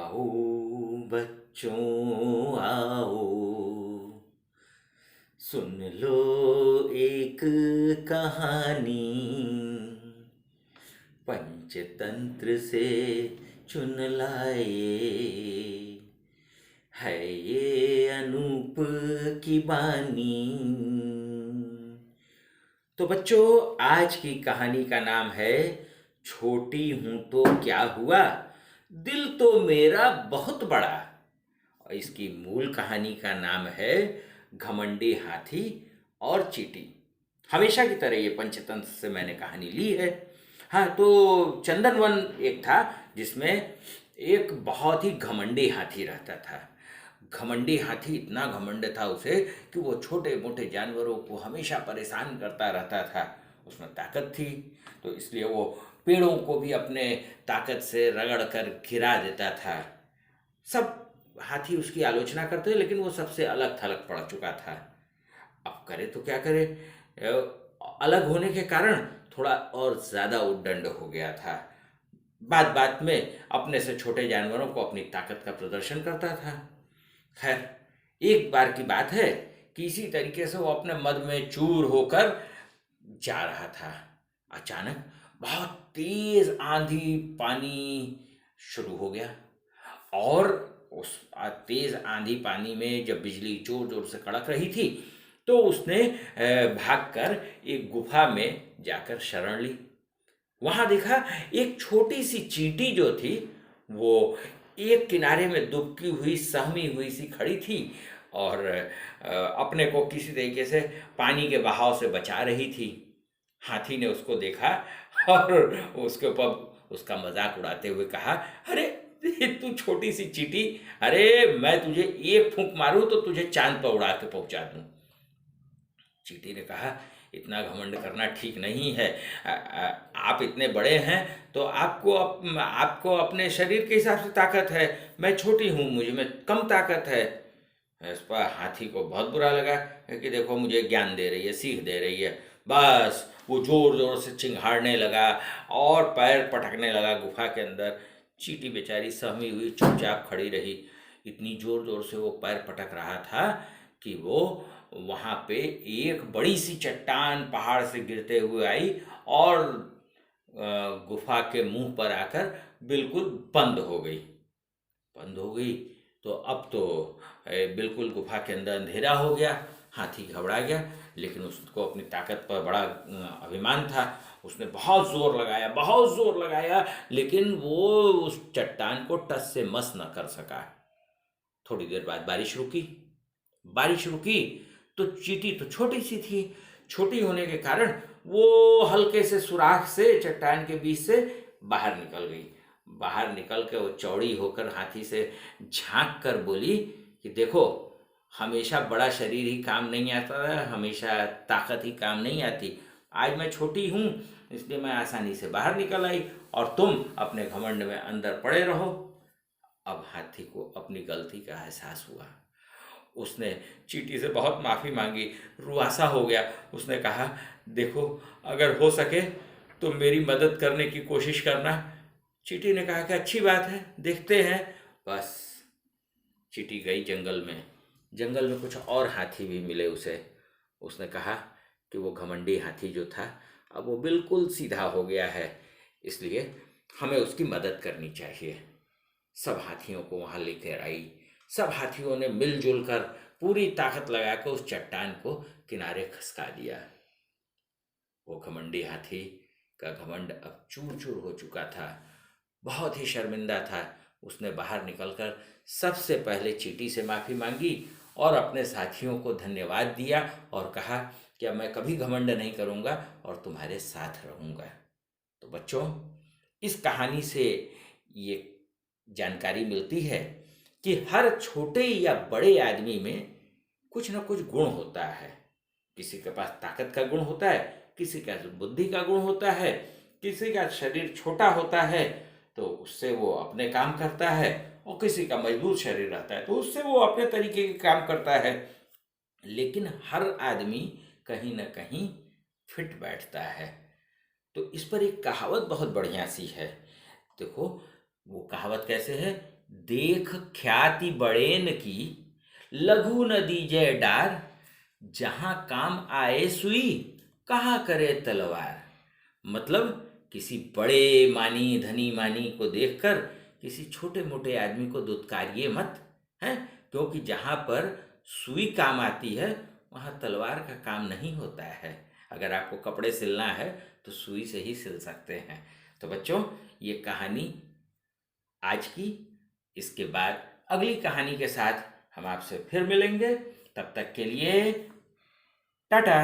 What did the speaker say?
आओ बच्चों आओ, सुन लो एक कहानी। पंचतंत्र से चुन लाए है ये अनूप की बानी। तो बच्चों, आज की कहानी का नाम है छोटी हूं तो क्या हुआ, दिल तो मेरा बहुत बड़ा। और इसकी मूल कहानी का नाम है घमंडी हाथी और चींटी। हमेशा की तरह ये पंचतंत्र से मैंने कहानी ली है। हाँ, तो चंदनवन एक था जिसमें एक बहुत ही घमंडी हाथी रहता था। घमंडी हाथी इतना घमंड था उसे कि वो छोटे मोटे जानवरों को हमेशा परेशान करता रहता था। उसमें ताकत थी तो इसलिए वो पेड़ों को भी अपने ताकत से रगड़ कर गिरा देता था। सब हाथी उसकी आलोचना करते लेकिन वो सबसे अलग थलग पड़ चुका था। अब करे तो क्या करे, अलग होने के कारण थोड़ा और ज़्यादा उद्दंड हो गया था। बात बात में अपने से छोटे जानवरों को अपनी ताकत का प्रदर्शन करता था। खैर, एक बार की बात है कि इसी तरीके से वो अपने मद में चूर होकर जा रहा था। अचानक बहुत तेज आंधी पानी शुरू हो गया और उस तेज आंधी पानी में जब बिजली जोर जोर से कड़क रही थी तो उसने भागकर एक गुफा में जाकर शरण ली। वहां देखा एक छोटी सी चींटी जो थी वो एक किनारे में दुबकी हुई सहमी हुई सी खड़ी थी और अपने को किसी तरीके से पानी के बहाव से बचा रही थी। हाथी ने उसको देखा और उसके ऊपर उसका मजाक उड़ाते हुए कहा, अरे तू छोटी सी चींटी, अरे मैं तुझे एक फूंक मारूं तो तुझे चांद पर उड़ा के पहुंचा दूं। चींटी ने कहा, इतना घमंड करना ठीक नहीं है। आप इतने बड़े हैं तो आपको अपने शरीर के हिसाब से ताकत है, मैं छोटी हूँ, मुझे में कम ताकत है। इस पर हाथी को बहुत बुरा लगा कि देखो मुझे ज्ञान दे रही है, सीख दे रही है। बस वो जोर जोर से चिंघाड़ने लगा और पैर पटकने लगा गुफा के अंदर। चींटी बेचारी सहमी हुई चुपचाप खड़ी रही। इतनी जोर जोर से वो पैर पटक रहा था कि वो वहाँ पे एक बड़ी सी चट्टान पहाड़ से गिरते हुए आई और गुफा के मुंह पर आकर बिल्कुल बंद हो गई। बंद हो गई तो अब तो बिल्कुल गुफा के अंदर अंधेरा हो गया। हाथी घबरा गया लेकिन उसको अपनी ताकत पर बड़ा अभिमान था। उसने बहुत जोर लगाया लेकिन वो उस चट्टान को टस से मस न कर सका। थोड़ी देर बाद बारिश रुकी तो चींटी तो छोटी सी थी। छोटी होने के कारण वो हल्के से सुराख से चट्टान के बीच से बाहर निकल गई। बाहर निकल के वो चौड़ी होकर हाथी से झांक कर बोली कि देखो, हमेशा बड़ा शरीर ही काम नहीं आता है, हमेशा ताकत ही काम नहीं आती। आज मैं छोटी हूँ इसलिए मैं आसानी से बाहर निकल आई और तुम अपने घमंड में अंदर पड़े रहो। अब हाथी को अपनी गलती का एहसास हुआ। उसने चींटी से बहुत माफ़ी मांगी, रुआसा हो गया। उसने कहा, देखो अगर हो सके तो मेरी मदद करने की कोशिश करना। चींटी ने कहा कि अच्छी बात है, देखते हैं। बस चींटी गई जंगल में कुछ और हाथी भी मिले उसे। उसने कहा कि वो घमंडी हाथी जो था अब वो बिल्कुल सीधा हो गया है, इसलिए हमें उसकी मदद करनी चाहिए। सब हाथियों को वहाँ लेकर आई। सब हाथियों ने मिलजुल कर पूरी ताकत लगाकर उस चट्टान को किनारे खिसका दिया। वो घमंडी हाथी का घमंड अब चूर चूर हो चुका था, बहुत ही शर्मिंदा था। उसने बाहर निकलकर सबसे पहले चींटी से माफ़ी मांगी और अपने साथियों को धन्यवाद दिया और कहा कि अब मैं कभी घमंड नहीं करूँगा और तुम्हारे साथ रहूँगा। तो बच्चों, इस कहानी से ये जानकारी मिलती है कि हर छोटे या बड़े आदमी में कुछ ना कुछ गुण होता है। किसी के पास ताकत का गुण होता है, किसी का बुद्धि का गुण होता है, किसी का शरीर छोटा होता है तो उससे वो अपने काम करता है और किसी का मजबूत शरीर रहता है तो उससे वो अपने तरीके के काम करता है। लेकिन हर आदमी कहीं ना कहीं फिट बैठता है। तो इस पर एक कहावत बहुत बढ़िया सी है। देखो, वो कहावत कैसे है, देख ख्याति बड़ेन की, लघु न दीजै डार, जहां काम आए सुई, कहा करे तलवार। मतलब किसी बड़े मानी धनी मानी को देखकर किसी छोटे मोटे आदमी को दुत्कारिए मत, हैं, क्योंकि जहां पर सुई काम आती है वहां तलवार का काम नहीं होता है। अगर आपको कपड़े सिलना है तो सुई से ही सिल सकते हैं। तो बच्चों, ये कहानी आज की, इसके बाद अगली कहानी के साथ हम आपसे फिर मिलेंगे। तब तक के लिए टाटा।